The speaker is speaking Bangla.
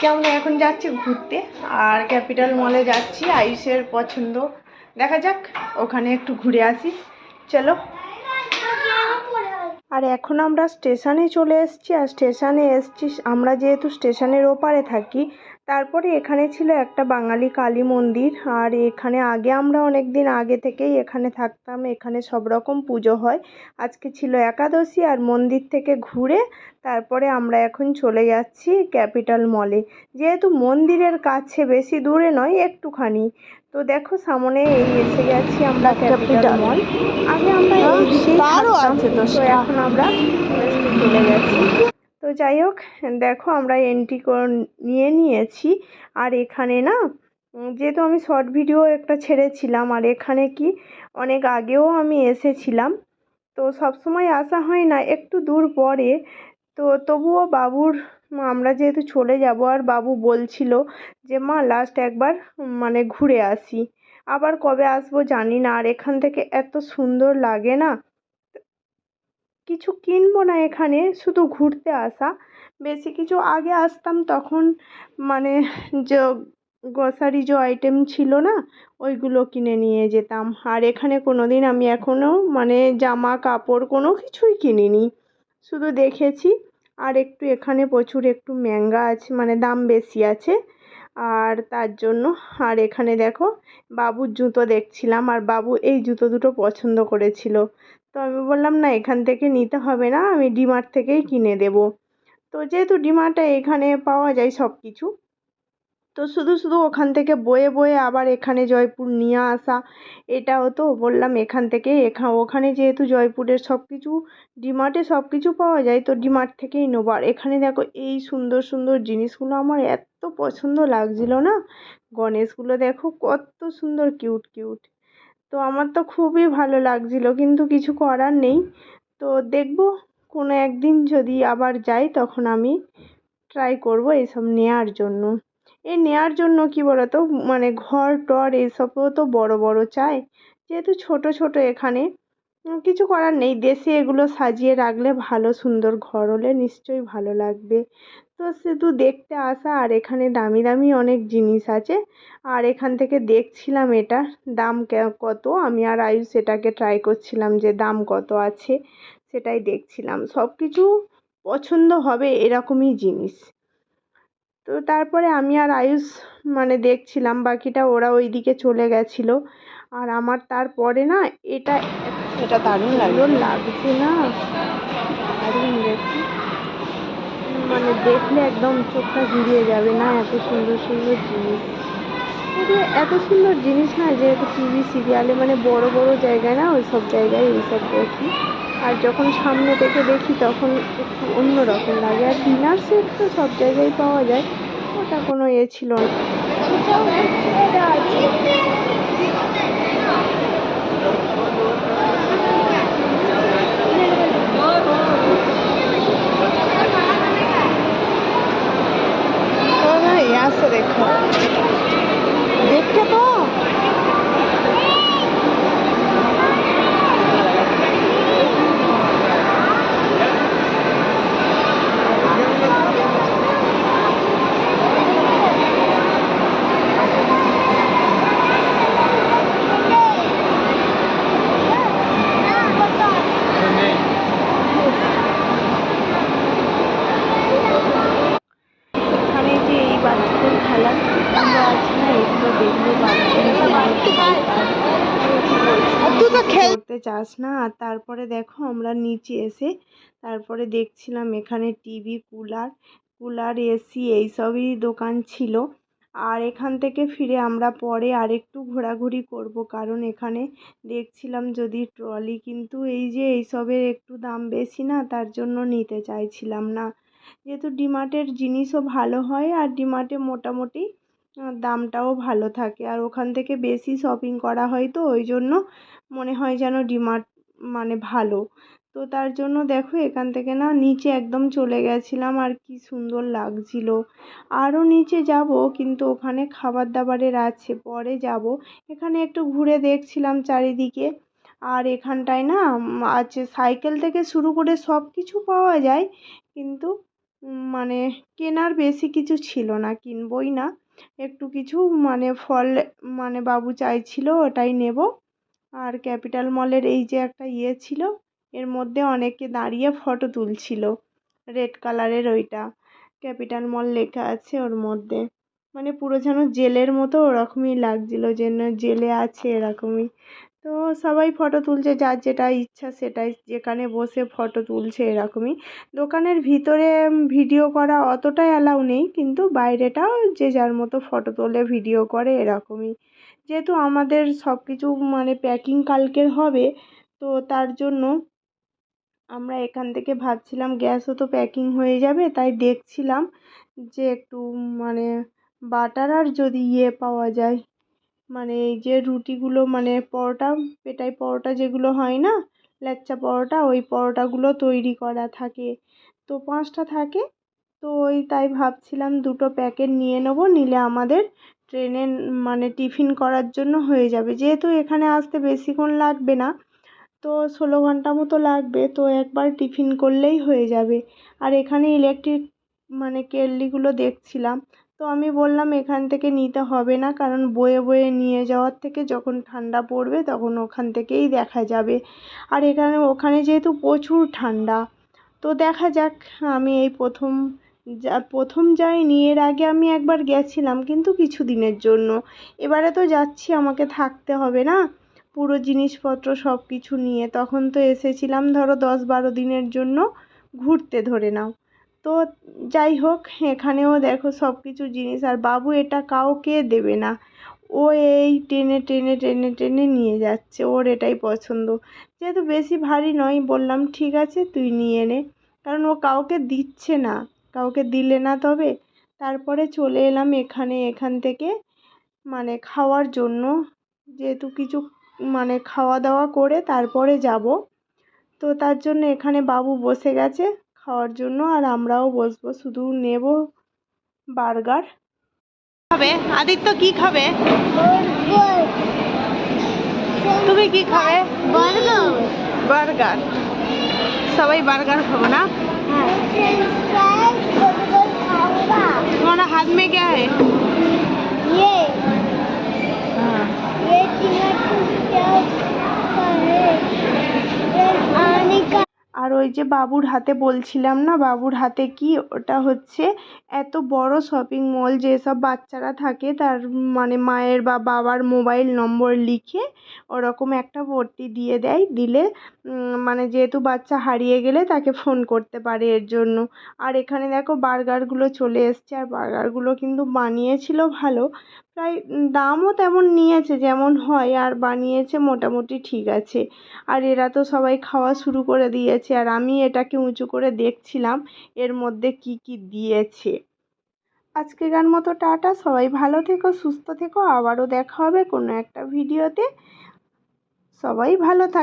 আজকে আমরা এখন যাচ্ছি ঘুরতে আর ক্যাপিটাল মলে যাচ্ছি। আয়ুষের পছন্দ, দেখা যাক ওখানে একটু ঘুরে আসি। চলো। আর এখন আমরা স্টেশনে চলে এসেছি। আর স্টেশনে এসেছি আমরা যেহেতু স্টেশনের ওপারে থাকি। তারপরে এখানে ছিল একটা বাঙালি কালী মন্দির। আর এখানে আগে আমরা অনেক দিন আগে থেকেই এখানে থাকতাম। এখানে সব রকম পুজো হয়। আজকে ছিল একাদশী। আর মন্দির থেকে ঘুরে তারপরে আমরা এখন চলে যাচ্ছি ক্যাপিটাল মলে। যেহেতু মন্দিরের কাছে, বেশি দূরে নয়, একটুখানি। তো দেখো সামনে এই এসে গেছি আমরা ক্যাপিটাল মল। আগে আমরা এই দিকেই থাকতাম, তো এখন আমরা ওয়েস্টে চলে গেছি। তো যাই হোক, দেখো আমরা এন্ট্রি নিয়ে নিয়েছি। আর এখানে না, যেহেতু আমি শর্ট ভিডিও একটা ছেড়েছিলাম, আর এখানে কি অনেক আগেও আমি এসেছিলাম, তো সবসময় আসা হয় না, একটু দূর পরে। তো তবুও আমরা যেহেতু চলে যাব, আর বাবু বলছিল যে মা লাস্ট একবার মানে ঘুরে আসি। আবার কবে আসবো জানি না। আর এখান থেকে এত সুন্দর লাগে না, কিছু কিনবো না, এখানে শুধু ঘুরতে আসা। বেশি কিছু আগে আসতাম তখন মানে যে গ্রসারি যে আইটেম ছিল না, ওইগুলো কিনে নিয়ে যেতাম। আর এখানে কোনো দিন আমি এখনও মানে জামা কাপড় কোনো কিছুই কিনিনি, শুধু দেখেছি। আর একটু এখানে প্রচুর একটু মেঙ্গা আছে, মানে দাম বেশি আছে। আর তার জন্য, আর এখানে দেখো বাবুর জুতো দেখছিলাম, আর বাবু এই জুতো দুটো পছন্দ করেছিল। তো আমি বললাম না, এখান থেকে নিতে হবে না, আমি ডিমার্ট থেকেই কিনে দেবো। তো যেহেতু ডিমার্টে এখানে পাওয়া যায় সব কিছু, তো শুধু শুধু ওখান থেকে বয়ে বয়ে আবার এখানে জয়পুর নিয়ে আসা, এটাও তো বললাম এখান থেকে ওখানে যেহেতু জয়পুরের সব কিছু ডিমার্টে সব কিছু পাওয়া যায়, তো ডিমার্ট থেকেই নেবো। আর এখানে দেখো এই সুন্দর সুন্দর জিনিসগুলো আমার এত পছন্দ লাগছিল না। গণেশগুলো দেখো কত সুন্দর, কিউট কিউট। তো আমার তো খুবই ভালো লাগছিল, কিন্তু কিছু করার নেই। তো দেখবো কোনো একদিন যদি আবার যাই, তখন আমি ট্রাই করব এইসব নেওয়ার জন্য। এই নেওয়ার জন্য কি বলতো, মানে ঘর টর এইসবও তো বড় বড় চাই, যেহেতু ছোট ছোট এখানে কিছু করার নেই। দেশে এগুলো সাজিয়ে রাখলে ভালো, সুন্দর ঘর হলে নিশ্চয়ই ভালো লাগবে। তো শুধু দেখতে আসা। আর এখানে দামি দামি অনেক জিনিস আছে। আর এখান থেকে দেখছিলাম এটার দাম কত। আমি আর আয়ুষ সেটাকে ট্রাই করছিলাম যে দাম কত আছে, সেটাই দেখছিলাম। সব কিছু পছন্দ হবে এরকমই জিনিস। তো তারপরে আমি আর আয়ুষ মানে দেখছিলাম, বাকিটা ওরা ওইদিকে চলে গেছিলো। আর আমার তারপরে না এটা এটা দারুণ লাগছে না, দারুণ দেখি, মানে দেখলে একদম চোখটা জুড়িয়ে যাবে না, এত সুন্দর সুন্দর জিনিস। এত সুন্দর জিনিস না, যেহেতু টিভি সিরিয়ালে মানে বড় বড় জায়গায় না, ওই সব জায়গায় এইসব দেখি। আর যখন সামনে থেকে দেখি তখন একটু অন্যরকম লাগে। আর ডিনার সেট তো সব জায়গায় পাওয়া যায়, ওটা কোনো ছিল না। আসো দেখো, দেখতে তো এখানে যে এই বাচ্চাদের খেলার স্কুলগুলো আছে না, এগুলো দেখলে করতে চাস না। আর তারপরে দেখো আমরা নিচে এসে তারপরে দেখছিলাম এখানে টিভি, কুলার এসি এইসবই দোকান ছিল। আর এখান থেকে ফিরে আমরা পরে আরেকটু ঘোরাঘুরি করব, কারণ এখানে দেখছিলাম যদি ট্রলি, কিন্তু এই যে এইসবের একটু দাম বেশি না, তার জন্য নিতে চাইছিলাম না। যেহেতু ডিমার্টের জিনিসও ভালো হয়, আর ডিমার্টে মোটামুটি দামটাও ভালো থাকে, আর ওখান থেকে বেশি শপিং করা হয়, তো ওই জন্য মনে হয় যেন ডিমার্ট মানে ভালো। তো তার জন্য দেখো এখান থেকে না নিচে একদম চলে গেছিলাম। আর কি সুন্দর লাগছিল। আরও নিচে যাব, কিন্তু ওখানে খাবার দাবারের আছে, পরে যাব। এখানে একটু ঘুরে দেখছিলাম চারিদিকে। আর এখানটায় না আছে সাইকেল থেকে শুরু করে সব কিছু পাওয়া যায়, কিন্তু মানে কেনার বেশি কিছু ছিল না, কিনবই না, একটু কিছু মানে ফল মানে বাবু চাইছিল ওটাই নেব। আর ক্যাপিটাল মলের এই যে একটা ছিল, এর মধ্যে অনেকে দাঁড়িয়ে ফটো তুলছিল, রেড কালারের ওইটা ক্যাপিটাল মল লেখা আছে ওর মধ্যে, মানে পুরো যেন জেলের মতো ওরকমই লাগছিল, যেন জেলে আছে এরকমই। তো সবাই ফটো তুলছে, যার যেটা ইচ্ছা সেটাই যেখানে বসে ফটো তুলছে এরকমই। দোকানের ভিতরে ভিডিও করা অতটা অ্যালাউ নেই, কিন্তু বাইরেটাও যে যার মতো ফটো তোলে ভিডিও করে এরকমই। যেহেতু আমাদের সব কিছু মানে প্যাকিং কালকের হবে, তো তার জন্য আমরা এখান থেকে ভাবছিলাম গ্যাসও তো প্যাকিং হয়ে যাবে, তাই দেখছিলাম যে একটু মানে বাটার আর যদি পাওয়া যায়, মানে এই যে রুটিগুলো মানে পরোটা, পেটাই পরোটা যেগুলো হয় না, ল্যাচ্চা পরোটা, ওই পরোটাগুলো তৈরি করা থাকে, তো 5টা থাকে। তো ওই তাই ভাবছিলাম 2টো প্যাকেট নিয়ে নেবো, নিলে আমাদের ট্রেনে মানে টিফিন করার জন্য হয়ে যাবে, যেহেতু এখানে আসতে বেশিক্ষণ লাগবে না, তো 16 ঘন্টা মতো লাগবে, তো একবার টিফিন করলেই হয়ে যাবে। আর এখানে ইলেকট্রিক মানে কেটলিগুলো দেখছিলাম, তো আমি বললাম এখান থেকে নিতে হবে না, কারণ বয়ে বয়ে নিয়ে যাওয়ার থেকে যখন ঠান্ডা পড়বে তখন ওখান থেকেই দেখা যাবে। আর ওখানে যেহেতু প্রচুর ঠান্ডা, তো দেখা যাক। আমি এই প্রথম যাইনি, এর আগে আমি একবার গেছিলাম কিন্তু কিছু দিনের জন্য, এবারে তো যাচ্ছি, আমাকে থাকতে হবে না পুরো জিনিসপত্র সব কিছু নিয়ে, তখন তো এসেছিলাম ধরো 10-12 দিনের জন্য ঘুরতে ধরে নাও। তো যাই হোক, এখানেও দেখো সব কিছু জিনিস, আর বাবু এটা কাউকে দেবে না, ও এই টেনে টেনে টেনে টেনে নিয়ে যাচ্ছে, ওর এটাই পছন্দ। যেহেতু বেশি ভারী নয়, বললাম ঠিক আছে তুই নিয়ে নে, কারণ ও কাউকে দিচ্ছে না, কাউকে দিলে না তবে। তারপরে চলে এলাম এখান থেকে মানে খাওয়ার জন্য, যেহেতু কিছু মানে খাওয়া দাওয়া করে তারপরে যাব, তো তার জন্য এখানে বাবু বসে গেছে খাওয়ার জন্য, আর আমরাও বসবো, শুধু নেব বার্গার। খাবে আদিত্য, কি খাবে? তুমি কি খাবে? বার্গার। সবাই বার্গার খাবো না? तुम्हारा हाथ में क्या है? ये हाँ। ये क्या है? ये आने का আর ওই যে বাবুর হাতে বলছিলাম না, বাবুর হাতে কি ওটা হচ্ছে এত বড় শপিং মল, যেসব বাচ্চারা থাকে তার মানে মায়ের বা বাবার মোবাইল নম্বর লিখে ওরকম একটা ভর্তি দিয়ে দেয়, দিলে মানে যেহেতু বাচ্চা হারিয়ে গেলে তাকে ফোন করতে পারে এর জন্য। আর এখানে দেখো বার্গারগুলো চলে এসছে, আর বার্গারগুলো কিন্তু বানিয়েছিল ভালো, প্রায় দামও তেমন নিয়েছে যেমন হয়, আর বানিয়েছে মোটামুটি ঠিক আছে। আর এরা তো সবাই খাওয়া শুরু করে দিয়েছে, আর আমি এটাকে উঁচু করে দেখছিলাম এর মধ্যে কি কি দিয়েছে। আজকেকার মতো টাটা, সবাই ভালো থেকো, সুস্থ থেকো, আবারও দেখা হবে কোনো একটা ভিডিওতে, সবাই ভালো থাকো।